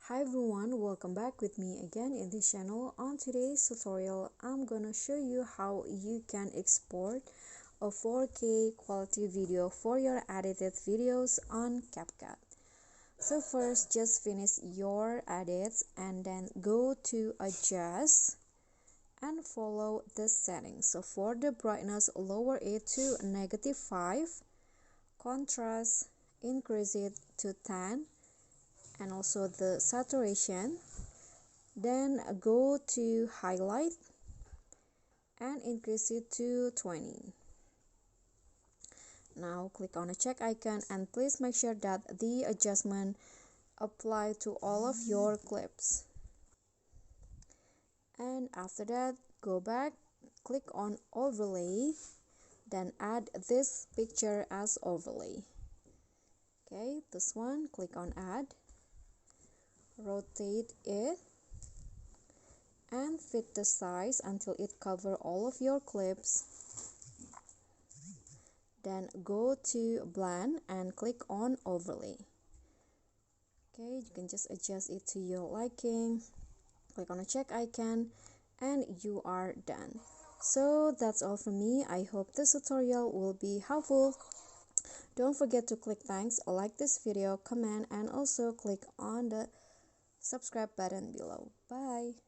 Hi everyone, welcome back with me again in this channel. On today's tutorial, I'm gonna show you how you can export a 4K quality video for your edited videos on CapCut. So first, just finish your edits and then go to adjust and follow the settings. So for the brightness, lower it to -5, contrast, increase it to 10, and also the saturation. Then go to highlight and increase it to 20. Now click on a check icon and please make sure that the adjustment apply to all of your clips. And after that, go back, click on overlay, then add this picture as overlay. Okay, this one, click on add, rotate it and fit the size until it cover all of your clips. Then go to blend and click on overlay. Okay, you can just adjust it to your liking. Click on a check icon and you are done. So that's all from me. I hope this tutorial will be helpful. Don't forget to click thanks, like this video, comment, and also click on the subscribe button below. Bye.